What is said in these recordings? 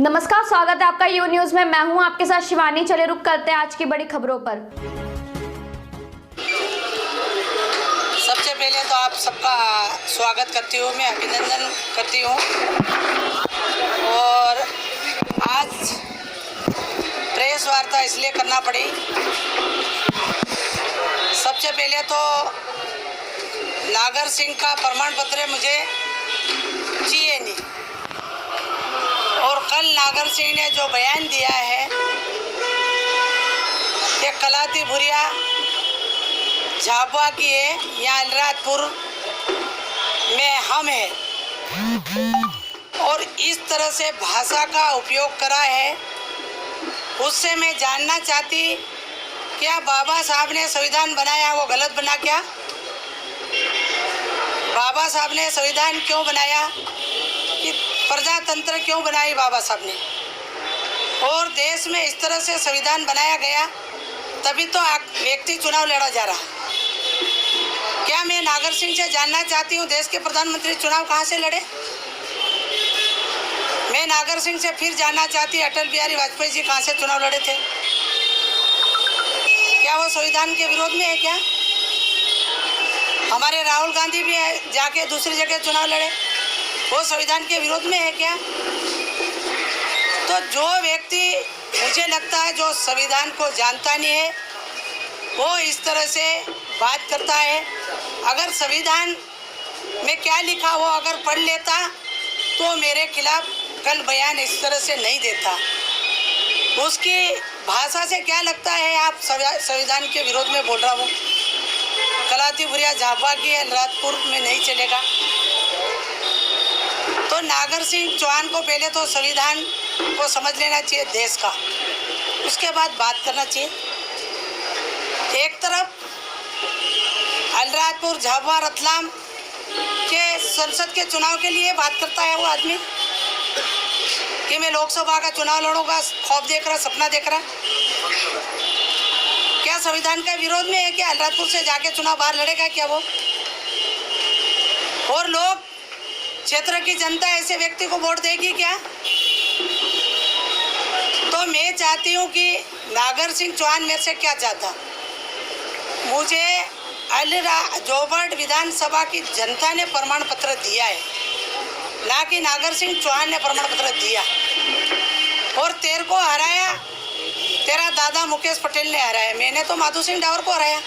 नमस्कार, स्वागत है आपका यू न्यूज में। मैं हूं आपके साथ शिवानी। चले रुक करते हैं आज की बड़ी खबरों पर। सबसे पहले तो आप सबका स्वागत करती हूँ, मैं अभिनंदन करती हूँ। और आज प्रेस वार्ता इसलिए करना पड़ी, सबसे पहले तो नागर सिंह का प्रमाण पत्र मुझे चाहिए नहीं। और कल नागर सिंह ने जो बयान दिया है कि कलाती भुरिया झाबुआ की है या अलीराजपुर में हम है, और इस तरह से भाषा का उपयोग करा है, उससे मैं जानना चाहती क्या बाबा साहब ने संविधान बनाया वो गलत बना क्या? बाबा साहब ने संविधान क्यों बनाया, कि प्रजातंत्र क्यों बनाई बाबा साहब ने? और देश में इस तरह से संविधान बनाया गया तभी तो व्यक्ति चुनाव लड़ा जा रहा। क्या मैं नागर सिंह से जानना चाहती हूँ देश के प्रधानमंत्री चुनाव कहाँ से लड़े? मैं नागर सिंह से फिर जानना चाहती अटल बिहारी वाजपेयी जी कहाँ से चुनाव लड़े थे? क्या वो संविधान के विरोध में है क्या? हमारे राहुल गांधी भी जाके दूसरी जगह चुनाव लड़े, वो संविधान के विरोध में है क्या? तो जो व्यक्ति, मुझे लगता है जो संविधान को जानता नहीं है वो इस तरह से बात करता है। अगर संविधान में क्या लिखा हो अगर पढ़ लेता तो मेरे खिलाफ कल बयान इस तरह से नहीं देता। उसकी भाषा से क्या लगता है आप संविधान के विरोध में बोल रहा हूँ? कलाती भुरिया झाबुआ की अलीराजपुर में नहीं चलेगा। तो नागर सिंह चौहान को पहले तो संविधान को समझ लेना चाहिए देश का, उसके बाद बात करना चाहिए। एक तरफ अलीराजपुर झाबुआ रतलाम के संसद के चुनाव के लिए बात करता है वो आदमी कि मैं लोकसभा का चुनाव लड़ूंगा, ख्वाब देख रहा, सपना देख रहा। क्या संविधान का विरोध में है कि अलीराजपुर से जाके चुनाव बाहर लड़ेगा क्या वो? और लोग, क्षेत्र की जनता ऐसे व्यक्ति को वोट देगी क्या? तो मैं चाहती हूँ कि नागर सिंह चौहान मेरे से क्या चाहता, मुझे जोबड़ विधानसभा की जनता ने प्रमाण पत्र दिया है, ना कि नागर सिंह चौहान ने प्रमाण पत्र दिया। और तेरे को हराया तेरा दादा मुकेश पटेल ने हराया, मैंने तो माधु सिंह डावर को हराया।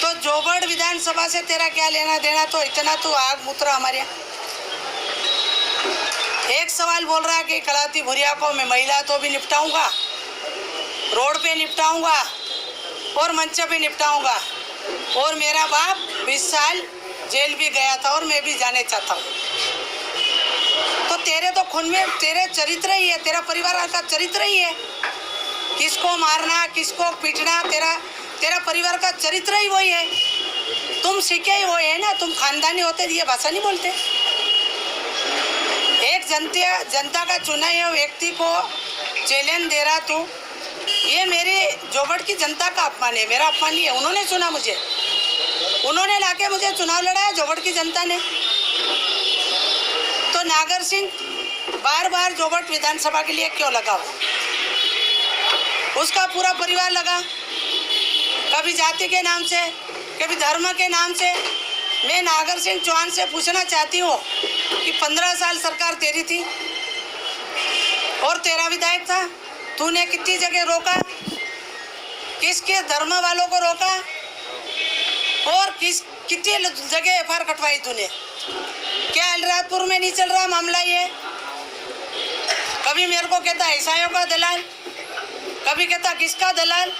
तो जोबड़ विधानसभा से तेरा क्या लेना देना? तो इतना तो आग मुतरा हमारे यहाँ। एक सवाल बोल रहा है कि कलाती भुरिया को मैं महिला तो भी निपटाऊंगा, रोड पे निपटाऊंगा और मंच पे निपटाऊंगा, और मेरा बाप 20 साल जेल भी गया था और मैं भी जाने चाहता हूँ। तो तेरे तो खून में तेरे चरित्र ही है, तेरा परिवार का चरित्र ही है, किसको मारना किसको पीटना, तेरा परिवार का चरित्र ही वही है। तुम सीखे ही वही है ना, तुम खानदानी होते ये भाषा नहीं बोलते। एक जनता का चुना हुआ व्यक्ति को चैलेंज दे रहा तू, ये मेरी जोबड़ की जनता का अपमान है, मेरा अपमान नहीं है। उन्होंने चुना मुझे, उन्होंने लाके मुझे चुनाव लड़ाया जोबड़ की जनता ने। तो नागर सिंह बार बार जोबड़ विधानसभा के लिए क्यों लगा? उसका पूरा परिवार लगा, कभी जाति के नाम से, कभी धर्म के नाम से। मैं नागर सिंह चौहान से पूछना चाहती हूँ कि 15 साल सरकार तेरी थी और तेरा विधायक था, तूने कितनी जगह रोका, किसके धर्म वालों को रोका और कितनी जगह एफआईआर कटवाई तूने? क्या अलीराजपुर में नहीं चल रहा मामला ये? कभी मेरे को कहता ईसाइयों का दलाल, कभी कहता किसका दलाल।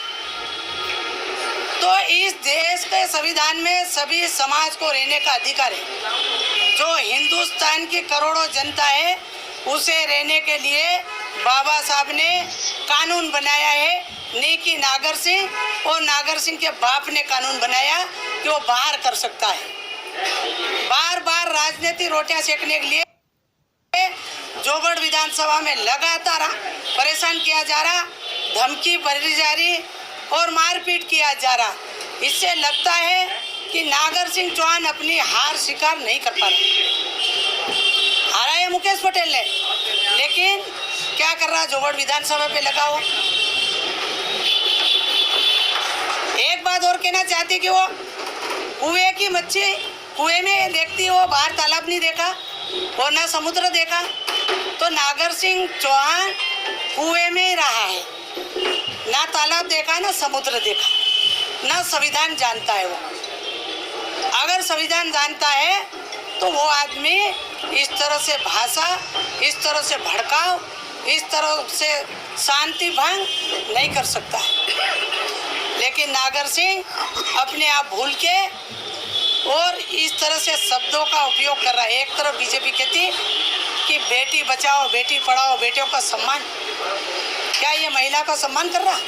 तो इस देश के संविधान में सभी समाज को रहने का अधिकार है। जो हिंदुस्तान की करोड़ों जनता है उसे रहने के लिए बाबा साहब ने कानून बनाया है, नहीं कि नागर सिंह और नागर सिंह के बाप ने कानून बनाया कि वो बाहर कर सकता है। बार बार राजनीति रोटियां सेकने के लिए जोबड़ विधानसभा में लगातार परेशान किया जा रहा, धमकी भरी जा रही और मारपीट किया जा रहा। इससे लगता है कि नागर सिंह चौहान अपनी हार स्वीकार नहीं कर पा रहे। हारा है मुकेश पटेल ने, लेकिन क्या कर रहा जोबड़ विधानसभा पे लगा हो। एक बात और कहना चाहती कि वो कुएं की मच्छी कुएं में देखती, वो बाहर तालाब नहीं देखा और ना समुद्र देखा। तो नागर सिंह चौहान कुएं में ही रहा है, ना तालाब देखा ना समुद्र देखा, ना संविधान जानता है वो। अगर संविधान जानता है तो वो आदमी इस तरह से भाषा, इस तरह से भड़काव, इस तरह से शांति भंग नहीं कर सकता। लेकिन नागर सिंह अपने आप भूल के और इस तरह से शब्दों का उपयोग कर रहा है। एक तरफ बीजेपी कहती कि बेटी बचाओ, बेटी पढ़ाओ, बेटियों का सम्मान। क्या ये महिला का सम्मान कर रहा?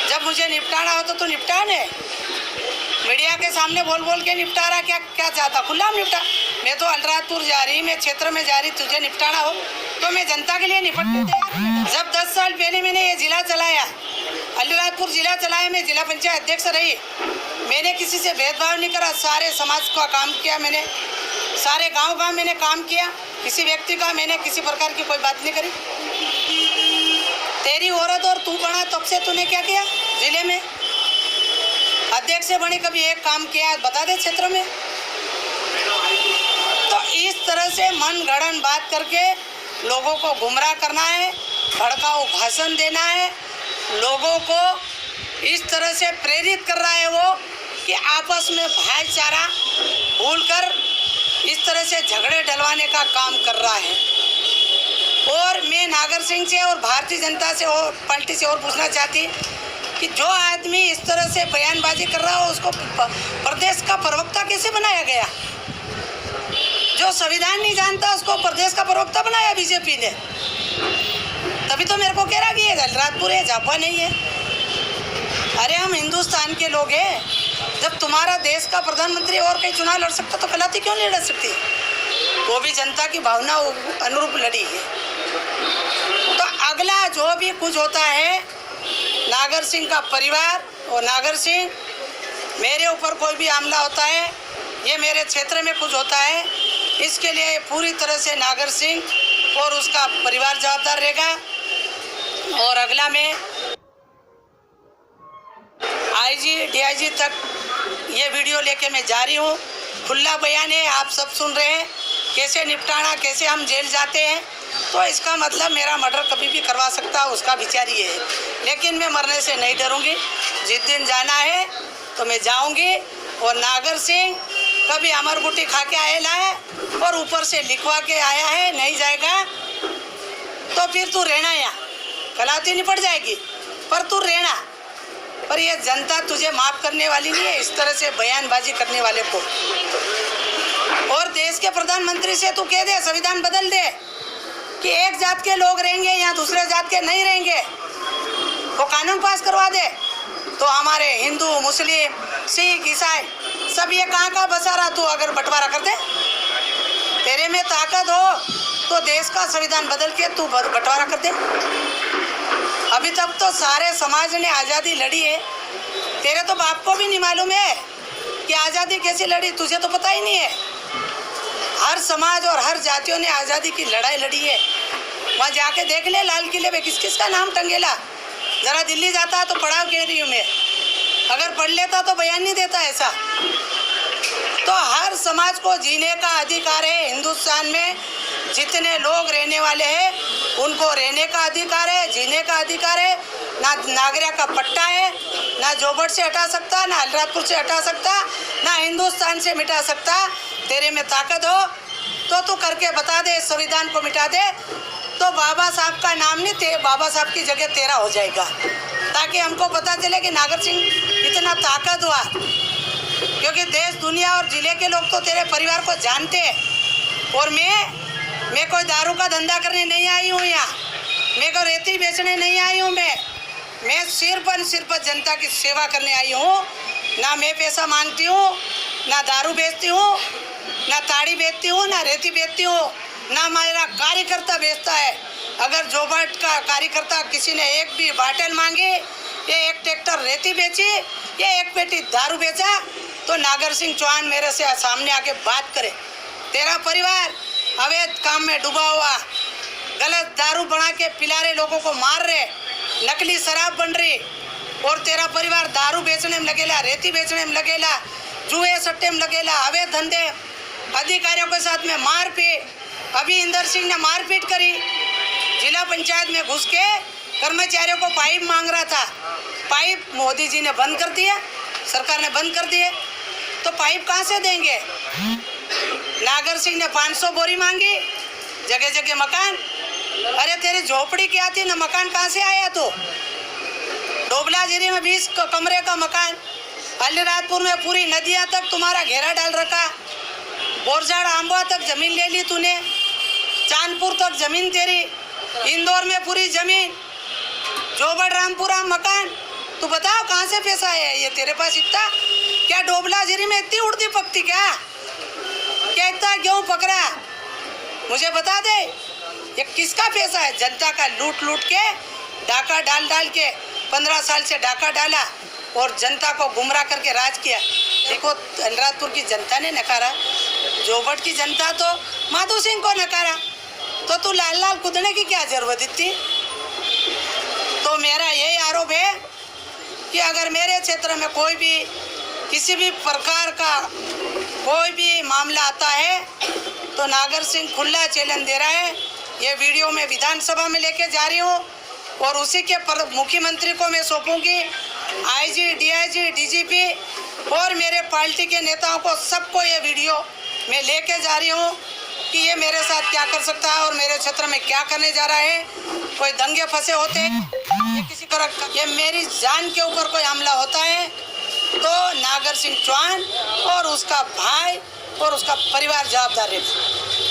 जब मुझे निपटाना हो तो निपटाने, मीडिया के सामने बोल बोल के निपटा रहा। क्या क्या चाहता? खुला निपटा। मैं तो अलीराजपुर जा रही, मैं क्षेत्र में जा रही, तुझे निपटाना हो तो मैं जनता के लिए निपटने तैयार। जब 10 साल पहले मैंने ये जिला चलाया, अलीराजपुर जिला चलाया, मैं जिला पंचायत अध्यक्ष रही, मैंने किसी से भेदभाव नहीं करा। सारे समाज का काम किया मैंने, सारे गांव का मैंने काम किया, किसी व्यक्ति का मैंने किसी प्रकार की कोई बात नहीं करी। तेरी औरत और तू बना तब से तूने क्या किया? जिले में अध्यक्ष से बनी कभी एक काम किया बता दे क्षेत्र में। तो इस तरह से मन गढ़ंत बात करके लोगों को गुमराह करना है, भड़काऊ भाषण देना है, लोगों को इस तरह से प्रेरित कर रहा है वो कि आपस में भाईचारा भूलकर इस तरह से झगड़े डलवाने का काम कर रहा है। और मैं नागर सिंह से और भारतीय जनता से और पार्टी से और पूछना चाहती कि जो आदमी इस तरह से बयानबाजी कर रहा हो उसको प्रदेश का प्रवक्ता कैसे बनाया गया? जो संविधान नहीं जानता उसको प्रदेश का प्रवक्ता बनाया बीजेपी ने। तभी तो मेरे को कह रहा कि ये अलीराजपुर है, झापा नहीं है। अरे हम हिंदुस्तान के लोग हैं। जब तुम्हारा देश का प्रधानमंत्री और कहीं चुनाव लड़ सकता तो कलाती क्यों नहीं लड़ सकती? वो भी जनता की भावना अनुरूप लड़ी है। तो अगला जो भी कुछ होता है, नागर सिंह का परिवार और नागर सिंह, मेरे ऊपर कोई भी हमला होता है, ये मेरे क्षेत्र में कुछ होता है, इसके लिए पूरी तरह से नागर सिंह और उसका परिवार जवाबदार रहेगा। और अगला में आईजी डीआईजी तक ये वीडियो लेके मैं जा रही हूँ। खुला बयान है, आप सब सुन रहे हैं कैसे निपटाना, कैसे हम जेल जाते हैं। तो इसका मतलब मेरा मर्डर कभी भी करवा सकता, उसका विचार ये है। लेकिन मैं मरने से नहीं डरूंगी। जिस दिन जाना है तो मैं जाऊंगी। और नागर सिंह कभी अमर गुटी खा के आएला है और ऊपर से लिखवा के आया है, नहीं जाएगा तो फिर तू रहना, यहाँ कलाती नहीं पड़ जाएगी पर तू रहना। पर ये जनता तुझे माफ़ करने वाली नहीं है इस तरह से बयानबाजी करने वाले को। और देश के प्रधानमंत्री से तू कह दे, संविधान बदल दे कि एक जात के लोग रहेंगे यहाँ, दूसरे जात के नहीं रहेंगे। वो कानून पास करवा दे तो हमारे हिंदू, मुस्लिम, सिख, ईसाई सब ये कहाँ बसा रहा। तू अगर बंटवारा कर दे, तेरे में ताकत हो तो देश का संविधान बदल के तू बंटवारा कर दे। अभी तक तो सारे समाज ने आज़ादी लड़ी है। तेरे तो बाप को भी नहीं मालूम है कि आज़ादी कैसी लड़ी, तुझे तो पता ही नहीं है। हर समाज और हर जातियों ने आज़ादी की लड़ाई लड़ी है। वहाँ जाके देख ले लाल किले पे किस किस का नाम टंगेला। ज़रा दिल्ली जाता तो पढ़ा कह रही हूँ मैं, अगर पढ़ लेता तो बयान नहीं देता ऐसा। तो हर समाज को जीने का अधिकार है। हिंदुस्तान में जितने लोग रहने वाले हैं उनको रहने का अधिकार है, जीने का अधिकार है। ना नागरिया का पट्टा है, ना जोबड़ से हटा सकता, ना अलीराजपुर से हटा सकता, ना हिंदुस्तान से मिटा सकता। तेरे में ताकत हो तो तू करके बता दे, संविधान को मिटा दे तो बाबा साहब का नाम नहीं, बाबा साहब की जगह तेरा हो जाएगा। ताकि हमको पता चले कि नागर सिंह इतना ताकत हुआ। क्योंकि देश दुनिया और ज़िले के लोग तो तेरे परिवार को जानते हैं। और मैं कोई दारू का धंधा करने नहीं आई हूँ यहाँ, मैं कोई रेती बेचने नहीं आई हूँ। मैं सिर्फ जनता की सेवा करने आई हूँ। ना मैं पैसा मांगती हूँ, ना दारू बेचती हूँ, ना ताड़ी बेचती हूँ, ना रेती बेचती हूँ, ना मेरा कार्यकर्ता बेचता है। अगर जोबड़ का कार्यकर्ता किसी ने एक भी बाटल मांगी, या एक ट्रैक्टर रेती बेची, या एक पेटी दारू बेचा तो नागर सिंह चौहान मेरे से सामने आके बात करे। तेरा परिवार अवैध काम में डूबा हुआ, गलत दारू बना के पिला रहे, लोगों को मार रहे, नकली शराब बन रही, और तेरा परिवार दारू बेचने में लगेला, रेती बेचने में लगेला, जुए सट्टे में लगेला, अवैध धंधे, अधिकारियों के साथ में मारपीट। अभी इंदर सिंह ने मारपीट करी, जिला पंचायत में घुस के कर्मचारियों को पाइप मांग रहा था। पाइप मोदी जी ने बंद कर दिया, सरकार ने बंद कर दिए, तो पाइप कहाँ से देंगे? नागर सिंह ने 500 बोरी मांगी, जगह जगह मकान। अरे तेरी झोपड़ी क्या थी ना, मकान कहाँ से आया? तो डोबलाजिरी में 20 कमरे का मकान, अलीराजपुर में पूरी नदियाँ तक तुम्हारा घेरा डाल रखा, बोरझाड़ आंबा तक जमीन ले ली तूने, चांदपुर तक जमीन तेरी, इंदौर में पूरी जमीन, जोबड़ रामपुरा मकान। तू बताओ कहाँ से पैसा है ये तेरे पास इतना? क्या डोबलाजिरी में इतनी उड़ती पकती क्या इतना गेहूँ पकड़ा? मुझे बता दे, ये किसका पैसा है? जनता का लूट लूट के, डाका डाल डाल के 15 साल से डाका डाला और जनता को गुमराह करके राज किया। देखो अलीराजपुर की जनता ने नकारा, जोबट की जनता तो माधो सिंह को नकारा, तो तू लाल लाल कूदने की क्या जरूरत थी? तो मेरा यही आरोप है कि अगर मेरे क्षेत्र में कोई भी किसी भी प्रकार का कोई भी मामला आता है तो नागर सिंह खुला चैलेंज दे रहा है। ये वीडियो मैं विधानसभा में लेके जा रही हूँ और उसी के मुख्यमंत्री को मैं सौंपूंगी, आईजी, डीआईजी, डीजीपी और मेरे पार्टी के नेताओं को, सबको ये वीडियो मैं लेके जा रही हूँ कि ये मेरे साथ क्या कर सकता है और मेरे क्षेत्र में क्या करने जा रहा है। कोई दंगे फंसे होते हैं, ये किसी तरह का, ये मेरी जान के ऊपर कोई हमला होता है तो नागर सिंह चौहान और उसका भाई और उसका परिवार जवाबदार है।